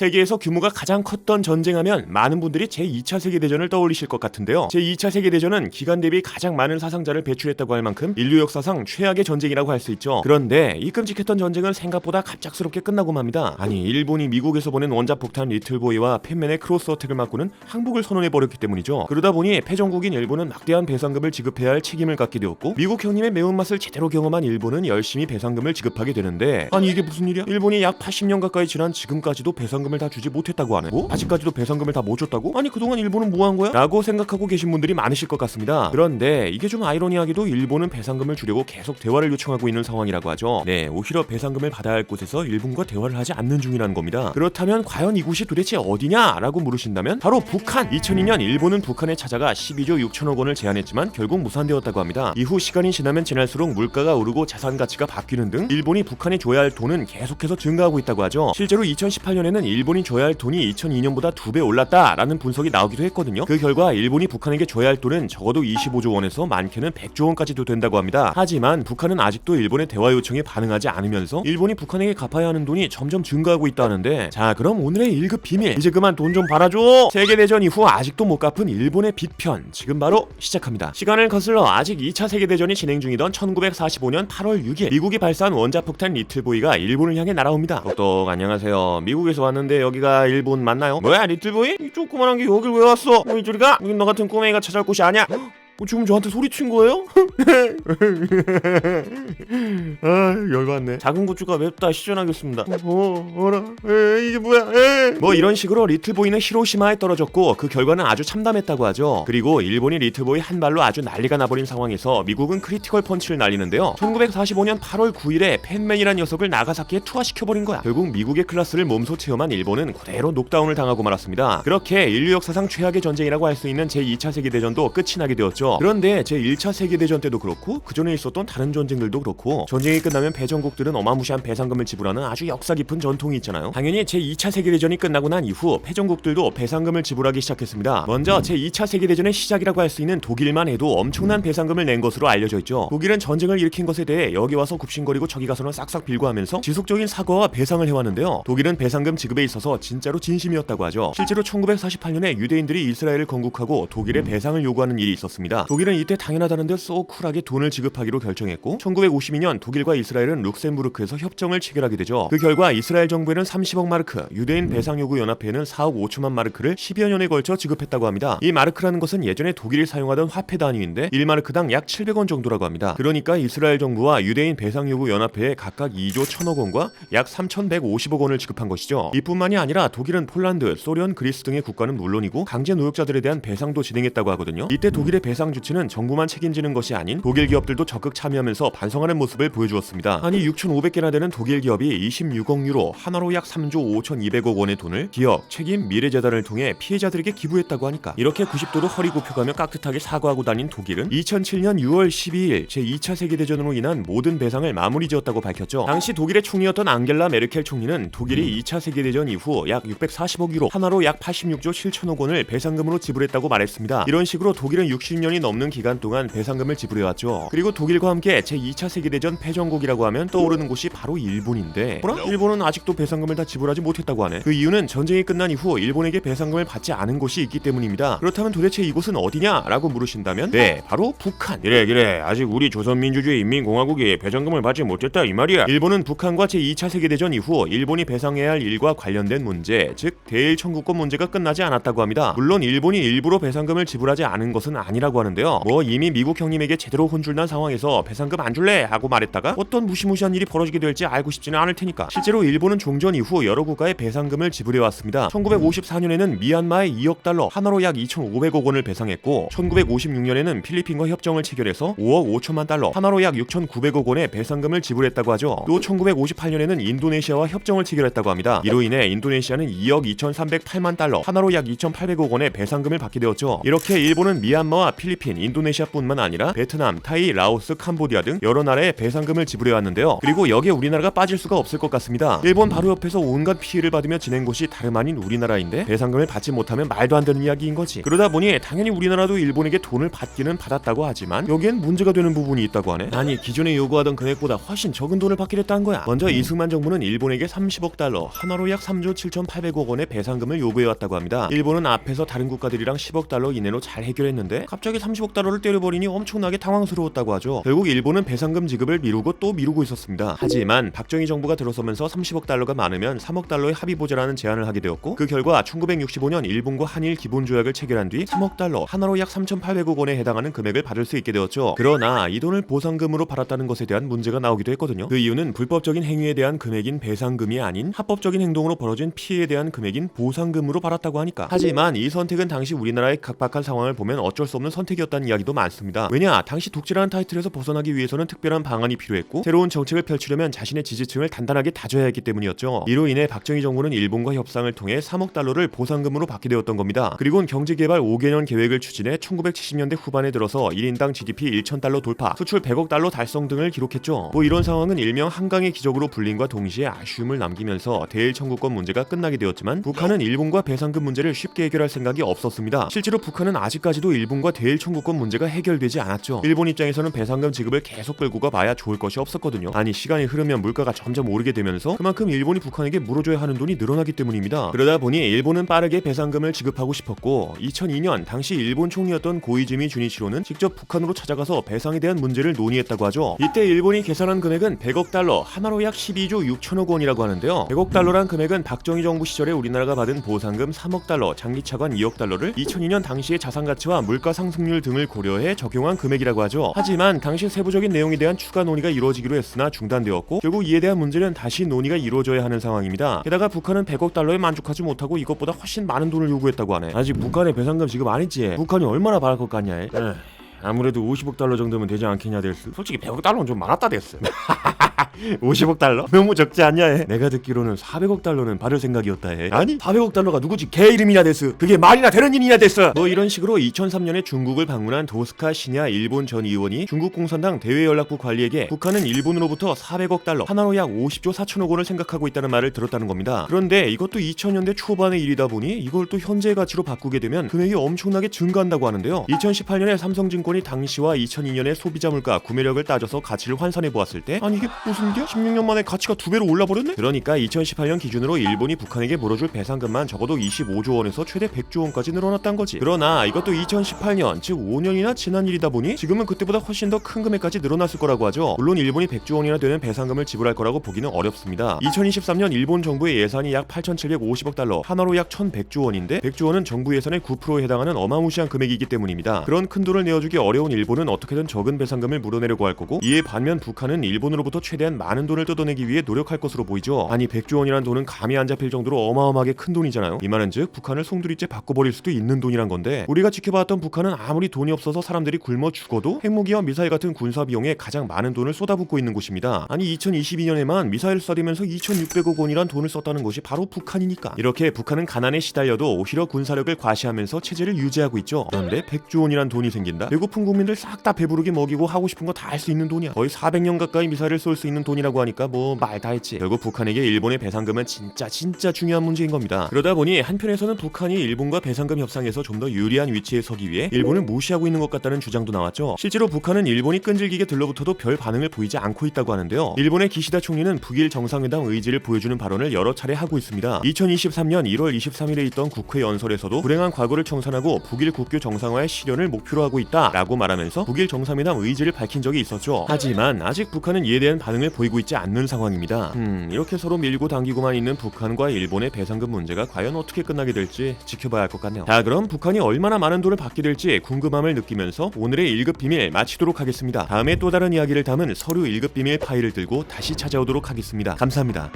세계에서 규모가 가장 컸던 전쟁하면 많은 분들이 제2차 세계대전을 떠올리실 것 같은데요. 제2차 세계대전은 기간 대비 가장 많은 사상자를 배출했다고 할 만큼 인류 역사상 최악의 전쟁이라고 할 수 있죠. 그런데 이 끔찍했던 전쟁은 생각보다 갑작스럽게 끝나고 맙니다. 아니, 일본이 미국에서 보낸 원자폭탄 리틀보이와 팬맨의 크로스 어택을 맞고는 항복을 선언해버렸기 때문이죠. 그러다 보니 패전국인 일본은 막대한 배상금을 지급해야 할 책임을 갖게 되었고, 미국 형님의 매운맛을 제대로 경험한 일본은 열심히 배상금을 지급하게 되는데, 아니 이게 무슨 일이야? 일본이 약 80년 가까이 지난 지금까지도 배상금을 다 주지 못했다고 하네. 뭐? 아직까지도 배상금을 다 못 줬다고? 아니 그동안 일본은 뭐 한 거야? 라고 생각하고 계신 분들이 많으실 것 같습니다. 그런데 이게 좀 아이러니하게도 일본은 배상금을 주려고 계속 대화를 요청하고 있는 상황이라고 하죠. 네, 오히려 배상금을 받아야 할 곳에서 일본과 대화를 하지 않는 중이라는 겁니다. 그렇다면 과연 이곳이 도대체 어디냐? 라고 물으신다면 바로 북한! 2002년 일본은 북한에 찾아가 12조 6천억 원을 제안했지만 결국 무산되었다고 합니다. 이후 시간이 지나면 지날수록 물가가 오르고 자산 가치가 바뀌는 등 일본이 북한에 줘야 할 돈은 계속해서 증가하고 있다고 하죠. 실제로 2018년에는 일본이 줘야 할 돈이 2002년보다 2배 올랐다라는 분석이 나오기도 했거든요. 그 결과 일본이 북한에게 줘야 할 돈은 적어도 25조 원에서 많게는 100조 원까지도 된다고 합니다. 하지만 북한은 아직도 일본의 대화 요청에 반응하지 않으면서 일본이 북한에게 갚아야 하는 돈이 점점 증가하고 있다는데, 자 그럼 오늘의 1급 비밀, 이제 그만 돈 좀 받아줘! 세계대전 이후 아직도 못 갚은 일본의 빚편, 지금 바로 시작합니다. 시간을 거슬러 아직 2차 세계대전이 진행 중이던 1945년 8월 6일 미국이 발사한 원자폭탄 리틀보이가 일본을 향해 날아옵니다. 똑똑 안녕하세요. 미국에서 왔는데 여기가 일본 맞나요? 뭐야 리틀보이? 이 조그만한 게 여길 왜 왔어? 이쪽이 가? 여긴 너 같은 꼬맹이가 찾아올 곳이 아니야. 지금 저한테 소리친 거예요? 아 열받네. 작은 고추가 맵다 시전하겠습니다. 어라 이게 뭐야? 뭐 이런 식으로 리틀보이는 히로시마에 떨어졌고 그 결과는 아주 참담했다고 하죠. 그리고 일본이 리틀보이 한 발로 아주 난리가 나버린 상황에서 미국은 크리티컬 펀치를 날리는데요. 1945년 8월 9일에 팬맨이란 녀석을 나가사키에 투하시켜버린 거야. 결국 미국의 클라스를 몸소 체험한 일본은 그대로 녹다운을 당하고 말았습니다. 그렇게 인류 역사상 최악의 전쟁이라고 할 수 있는 제2차 세계대전도 끝이 나게 되었죠. 그런데 제1차 세계대전 때도 그렇고 그 전에 있었던 다른 전쟁들도 그렇고 전쟁이 끝나면 패전국들은 어마무시한 배상금을 지불하는 아주 역사 깊은 전통이 있잖아요. 당연히 제2차 세계대전이 끝나고 난 이후 패전국들도 배상금을 지불하기 시작했습니다. 먼저 제2차 세계대전의 시작이라고 할 수 있는 독일만 해도 엄청난 배상금을 낸 것으로 알려져 있죠. 독일은 전쟁을 일으킨 것에 대해 여기 와서 굽신거리고 저기 가서는 싹싹 빌고 하면서 지속적인 사과와 배상을 해왔는데요. 독일은 배상금 지급에 있어서 진짜로 진심이었다고 하죠. 실제로 1948년에 유대인들이 이스라엘을 건국하고 독일에 배상을 요구하는 일이 있었습니다. 독일은 이때 당연하다는 듯 쏘 쿨하게 돈을 지급하기로 결정했고 1952년 독일과 이스라엘은 룩셈부르크에서 협정을 체결하게 되죠. 그 결과 이스라엘 정부에는 30억 마르크, 유대인 배상요구 연합회는 4억 5천만 마르크를 10여 년에 걸쳐 지급했다고 합니다. 이 마르크라는 것은 예전에 독일이 사용하던 화폐 단위인데 1마르크당 약 700원 정도라고 합니다. 그러니까 이스라엘 정부와 유대인 배상요구 연합회에 각각 2조 1천억 원과 약 3,150억 원을 지급한 것이죠. 이뿐만이 아니라 독일은 폴란드, 소련, 그리스 등의 국가는 물론이고 강제 노역자들에 대한 배상도 진행했다고 하거든요. 이때 독일의 배상 주체는 정부만 책임지는 것이 아닌 독일 기업들도 적극 참여하면서 반성하는 모습을 보여주었습니다. 아니 6,500개나 되는 독일 기업이 26억 유로, 하나로 약 3조 5,200억 원의 돈을 기업, 책임, 미래재단을 통해 피해자들에게 기부했다고 하니까 이렇게 90도로 허리 굽혀가며 깍듯하게 사과하고 다닌 독일은 2007년 6월 12일 제2차 세계대전으로 인한 모든 배상을 마무리 지었다고 밝혔죠. 당시 독일의 총리였던 앙겔라 메르켈 총리는 독일이 2차 세계대전 이후 약 640억 유로, 하나로 약 86조 7천억 원을 배상금으로 지불했다고 말했습니다. 이런 식으로 독일은 60년이 넘는 기간 동안 배상금을 지불해왔죠. 그리고 독일과 함께 제2차 세계대전 패전국이라고 하면 떠오르는 곳이 바로 일본인데, 뭐라? 일본은 아직도 배상금을 다 지불하지 못했다고 하네. 그 이유는 전쟁이 끝난 이후 일본에게 배상금을 받지 않은 곳이 있기 때문입니다. 그렇다면 도대체 이곳은 어디냐? 라고 물으신다면 네, 바로 북한. 그래 아직 우리 조선민주주의 인민공화국이 배상금을 받지 못했다 이 말이야. 일본은 북한과 제2차 세계대전 이후 일본이 배상해야 할 일과 관련된 문제, 즉 대일 청구권 문제가 끝나지 않았다고 합니다. 물론 일본이 일부러 배상금을 지불하지 않은 것은 아니라고 하는데요. 뭐 이미 미국 형님에게 제대로 혼쭐난 상황에서 배상금 안 줄래? 하고 말했다가 어떤 무시무시한 일이 벌어지게 될지 알고 싶지는 않을 테니까. 실제로 일본은 종전 이후 여러 국가에 배상금을 지불해왔습니다. 1954년에는 미얀마에 2억 달러, 하나로 약 2,500억 원을 배상했고 1956년에는 필리핀과 협정을 체결해서 5억 5천만 달러, 하나로 약 6,900억 원의 배상금을 지불했다고 하죠. 또 1958년에는 인도네시아와 협정을 체결했다고 합니다. 이로 인해 인도네시아는 2억 2,308만 달러, 하나로 약 2,800억 원의 배상금을 받게 되었죠. 이렇게 일본은 미얀마와 필리핀 필리핀, 인도네시아뿐만 아니라 베트남, 타이, 라오스, 캄보디아 등 여러 나라에 배상금을 지불해왔는데요. 그리고 여기에 우리나라가 빠질 수가 없을 것 같습니다. 일본 바로 옆에서 온갖 피해를 받으며 지낸 곳이 다름 아닌 우리나라인데 배상금을 받지 못하면 말도 안 되는 이야기인 거지. 그러다 보니 당연히 우리나라도 일본에게 돈을 받기는 받았다고 하지만 여기엔 문제가 되는 부분이 있다고 하네. 아니 기존에 요구하던 금액보다 훨씬 적은 돈을 받기로 했다는 거야. 먼저 이승만 정부는 일본에게 30억 달러, 하나로 약 3조 7,800억 원의 배상금을 요구해왔다고 합니다. 일본은 앞에서 다른 국가들이랑 10억 달러 이내로 잘 해결했는데 갑자기 30억 달러를 때려버리니 엄청나게 당황스러웠다고 하죠. 결국 일본은 배상금 지급을 미루고 또 미루고 있었습니다. 하지만 박정희 정부가 들어서면서 30억 달러가 많으면 3억 달러의 합의보자라는 제안을 하게 되었고 그 결과 1965년 일본과 한일 기본조약을 체결한 뒤 3억 달러, 하나로 약 3,800억 원에 해당하는 금액을 받을 수 있게 되었죠. 그러나 이 돈을 보상금으로 받았다는 것에 대한 문제가 나오기도 했거든요. 그 이유는 불법적인 행위에 대한 금액인 배상금이 아닌 합법적인 행동으로 벌어진 피해에 대한 금액인 보상금으로 받았다고 하니까. 하지만 이 선택은 당시 우리나라의 각박한 상황을 보면 어쩔 수 없는 선택이었다는 이야기도 많습니다. 왜냐, 당시 독재라는 타이틀에서 벗어나기 위해서는 특별한 방안이 필요했고 새로운 정책을 펼치려면 자신의 지지층을 단단하게 다져야 했기 때문이었죠. 이로 인해 박정희 정부는 일본과 협상을 통해 3억 달러를 보상금으로 받게 되었던 겁니다. 그리고는 경제개발 5개년 계획을 추진해 1970년대 후반에 들어서 1인당 GDP 1,000달러 돌파, 수출 100억 달러 달성 등을 기록했죠. 이런 상황은 일명 한강의 기적으로 불림과 동시에 아쉬움을 남기면서 대일 청구권 문제가 끝나게 되었지만 북한은 일본과 배상금 문제를 쉽게 해결할 생각이 없었습니다. 실제로 북한은 아직까지도 일본과 대일 청구권 문제가 해결되지 않았죠. 일본 입장에서는 배상금 지급을 계속 끌고 가봐야 좋을 것이 없었거든요. 아니 시간이 흐르면 물가가 점점 오르게 되면서 그만큼 일본이 북한에게 물어줘야 하는 돈이 늘어나기 때문입니다. 그러다 보니 일본은 빠르게 배상금을 지급하고 싶었고 2002년 당시 일본 총리였던 고이즈미 주니치로는 직접 북한으로 찾아가서 배상에 대한 문제를 논의했다고 하죠. 이때 일본이 계산한 금액은 100억 달러, 하나로 약 12조 6천억 원이라고 하는데요. 100억 달러란 금액은 박정희 정부 시절에 우리나라가 받은 보상금 3억 달러, 장기차관 2억 달러를 2002년 당시의 자산가치와 물가 상승률 등을 고려해 적용한 금액이라고 하죠. 하지만 당시 세부적인 내용에 대한 추가 논의가 이루어지기로 했으나 중단되었고 결국 이에 대한 문제는 다시 논의가 이루어져야 하는 상황입니다. 게다가 북한은 100억 달러에 만족하지 못하고 이것보다 훨씬 많은 돈을 요구했다고 하네. 아직 북한의 배상금 지급 안 했지? 북한이 얼마나 바랄 것 같냐? 아무래도 50억 달러 정도면 되지 않겠냐 됐어. 솔직히 100억 달러는 좀 많았다 됐어. 50억 달러? 너무 적지 않냐 해? 내가 듣기로는 400억 달러는 받을 생각이었다 해. 아니 400억 달러가 누구지? 개 이름이냐 됐어. 그게 말이나 되는 일이냐 됐어. 이런 식으로 2003년에 중국을 방문한 도스카 시냐 일본 전 의원이 중국 공산당 대외연락부 관리에게 북한은 일본으로부터 400억 달러, 하나로 약 50조 4천억 원을 생각하고 있다는 말을 들었다는 겁니다. 그런데 이것도 2000년대 초반의 일이다 보니 이걸 또 현재 가치로 바꾸게 되면 금액이 엄청나게 증가한다고 하는데요. 2018년에 삼성증권이 당시와 2002년의 소비자 물가 구매력을 따져서 가치를 환산해 보았을 때 아니 이게 무슨 일이야? 16년 만에 가치가 2배로 올라버렸네? 그러니까 2018년 기준으로 일본이 북한에게 물어줄 배상금만 적어도 25조 원에서 최대 100조 원까지 늘어났단 거지. 그러나 이것도 2018년, 즉 5년이나 지난 일이다 보니 지금은 그때보다 훨씬 더 큰 금액까지 늘어났을 거라고 하죠. 물론 일본이 100조 원이나 되는 배상금을 지불할 거라고 보기는 어렵습니다. 2023년 일본 정부의 예산이 약 8,750억 달러, 하나로 약 1,100조 원인데 100조 원은 정부 예산의 9%에 해당하는 어마무시한 금액이기 때문입니다. 그런 큰 돈을 내어주기 어려운 일본은 어떻게든 적은 배상금을 물어내려고 할 거고 이에 반면 북한은 일본으로부터 최대한 많은 돈을 뜯어내기 위해 노력할 것으로 보이죠. 아니 100조 원이란 돈은 감이 안 잡힐 정도로 어마어마하게 큰 돈이잖아요. 이 말은 즉 북한을 송두리째 바꿔버릴 수도 있는 돈이란 건데 우리가 지켜봤던 북한은 아무리 돈이 없어서 사람들이 굶어 죽어도 핵무기와 미사일 같은 군사 비용에 가장 많은 돈을 쏟아붓고 있는 곳입니다. 아니 2022년에만 미사일을 쏴대면서 2,600억 원이란 돈을 썼다는 것이 바로 북한이니까. 이렇게 북한은 가난에 시달려도 오히려 군사력을 과시하면서 체제를 유지하고 있죠. 그런데 100조 원이란 돈이 생긴다? 배고픈 국민들 싹 다 배부르게 먹이고 하고 싶은 거 다 할 수 있는 돈이야. 거의 400년 가까이 미사일을 쏠 수 있는 돈이라고 하니까 뭐 말 다 했지. 결국 북한에게 일본의 배상금은 진짜 중요한 문제인 겁니다. 그러다 보니 한편에서는 북한이 일본과 배상금 협상에서 좀 더 유리한 위치에 서기 위해 일본을 무시하고 있는 것 같다는 주장도 나왔죠. 실제로 북한은 일본이 끈질기게 들러붙어도 별 반응을 보이지 않고 있다고 하는데요. 일본의 기시다 총리는 북일 정상회담 의지를 보여주는 발언을 여러 차례 하고 있습니다. 2023년 1월 23일에 있던 국회 연설에서도 불행한 과거를 청산하고 북일 국교 정상화의 실현을 목표로 하고 있다라고 말하면서 북일 정상회담 의지를 밝힌 적이 있었죠. 하지만 아직 북한은 이에 대한 반응을 보이고 있지 않는 상황입니다. 이렇게 서로 밀고 당기고만 있는 북한과 일본의 배상금 문제가 과연 어떻게 끝나게 될지 지켜봐야 할 것 같네요. 자, 그럼 북한이 얼마나 많은 돈을 받게 될지 궁금함을 느끼면서 오늘의 1급 비밀 마치도록 하겠습니다. 다음에 또 다른 이야기를 담은 서류 1급 비밀 파일을 들고 다시 찾아오도록 하겠습니다. 감사합니다.